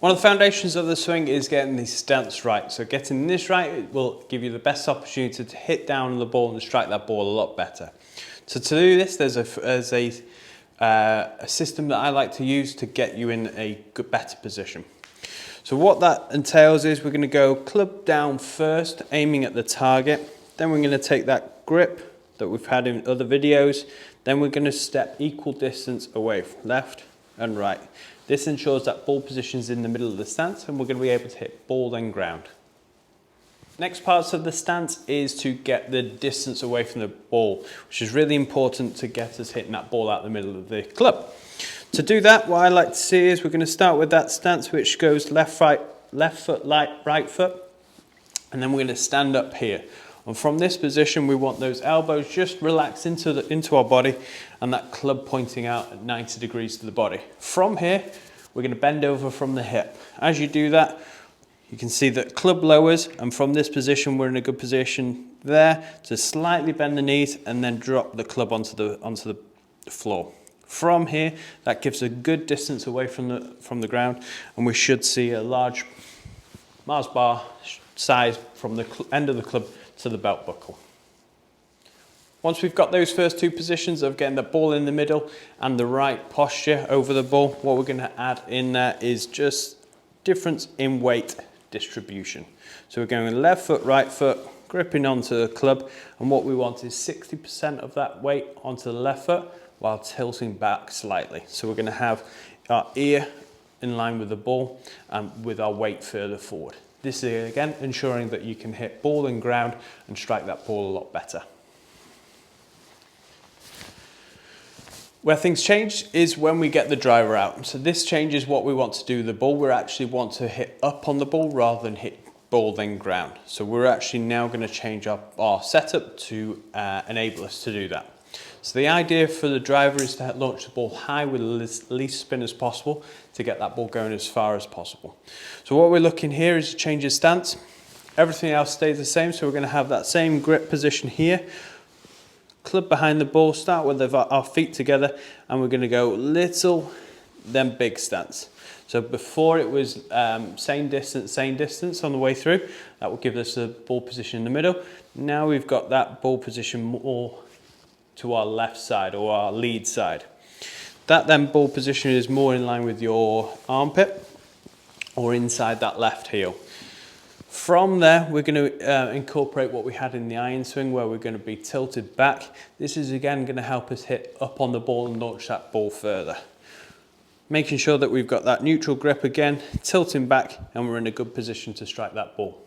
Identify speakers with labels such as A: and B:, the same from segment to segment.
A: One of the foundations of the swing is getting the stance right. So getting this right will give you the best opportunity to hit down on the ball and strike that ball a lot better. So to do this, there's a system that I like to use to get you in a better position. So what that entails is we're going to go club down first, aiming at the target. Then we're going to take that grip that we've had in other videos. Then we're going to step equal distance away from left and right. This ensures that ball position is in the middle of the stance and we're going to be able to hit ball then ground. Next parts of the stance is to get the distance away from the ball, which is really important to get us hitting that ball out the middle of the club. To do that, what I like to see is we're going to start with that stance which goes left foot, right foot, and then we're going to stand up here. And from this position, we want those elbows just relaxed into our body and that club pointing out at 90 degrees to the body. From here, we're going to bend over from the hip. As you do that, you can see that club lowers, and from this position, we're in a good position there to slightly bend the knees and then drop the club onto the floor. From here, that gives a good distance away from the ground, and we should see a large Mars bar size from the end of the club to the belt buckle. Once we've got those first two positions of getting the ball in the middle and the right posture over the ball, what we're going to add in there is just difference in weight distribution. So we're going left foot, right foot, gripping onto the club, and what we want is 60% of that weight onto the left foot while tilting back slightly. So we're going to have our ear in line with the ball and with our weight further forward. This is again ensuring that you can hit ball and ground and strike that ball a lot better. Where things change is when we get the driver out. So this changes what we want to do with the ball. We actually want to hit up on the ball rather than hit ball then ground. So we're actually now going to change our setup to enable us to do that. So the idea for the driver is to launch the ball high with the least spin as possible to get that ball going as far as possible. So what we're looking here is to change the stance. Everything else stays the same, so we're going to have that same grip position here. Club behind the ball, start with our feet together, and we're going to go little, then big stance. So before it was same distance on the way through. That will give us a ball position in the middle. Now we've got that ball position more to our left side or our lead side. That then ball position is more in line with your armpit or inside that left heel. From there, we're going to incorporate what we had in the iron swing where we're going to be tilted back. This is again going to help us hit up on the ball and launch that ball further. Making sure that we've got that neutral grip again, tilting back, and we're in a good position to strike that ball.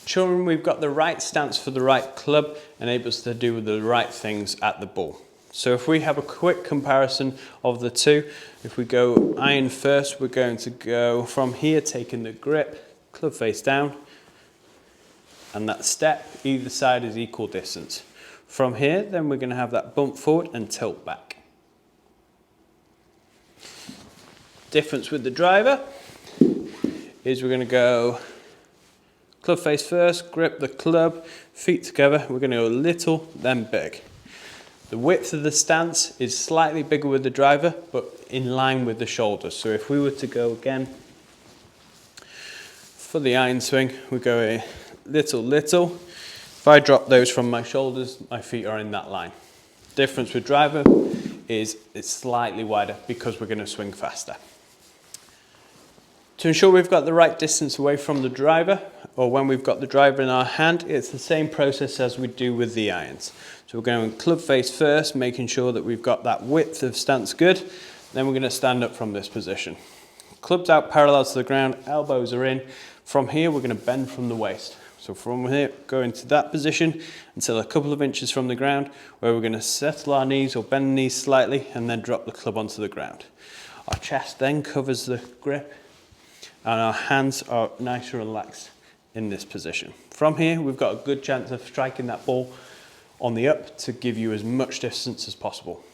A: Ensuring we've got the right stance for the right club enables us to do the right things at the ball. So if we have a quick comparison of the two, if we go iron first, we're going to go from here, taking the grip, club face down, and that step, either side is equal distance. From here, then we're going to have that bump forward and tilt back. Difference with the driver is we're going to go club face first, grip the club, feet together. We're going to go little, then big. The width of the stance is slightly bigger with the driver, but in line with the shoulders. So if we were to go again for the iron swing, we go a little. If I drop those from my shoulders, my feet are in that line. Difference with driver is it's slightly wider because we're going to swing faster. To ensure we've got the right distance away from the driver, or when we've got the driver in our hand, it's the same process as we do with the irons. So we're going club face first, making sure that we've got that width of stance good. Then we're going to stand up from this position. Clubs out parallel to the ground, elbows are in. From here, we're going to bend from the waist. So from here, go into that position until a couple of inches from the ground, where we're going to settle our knees or bend the knees slightly and then drop the club onto the ground. Our chest then covers the grip and our hands are nice and relaxed in this position. From here, we've got a good chance of striking that ball on the up to give you as much distance as possible.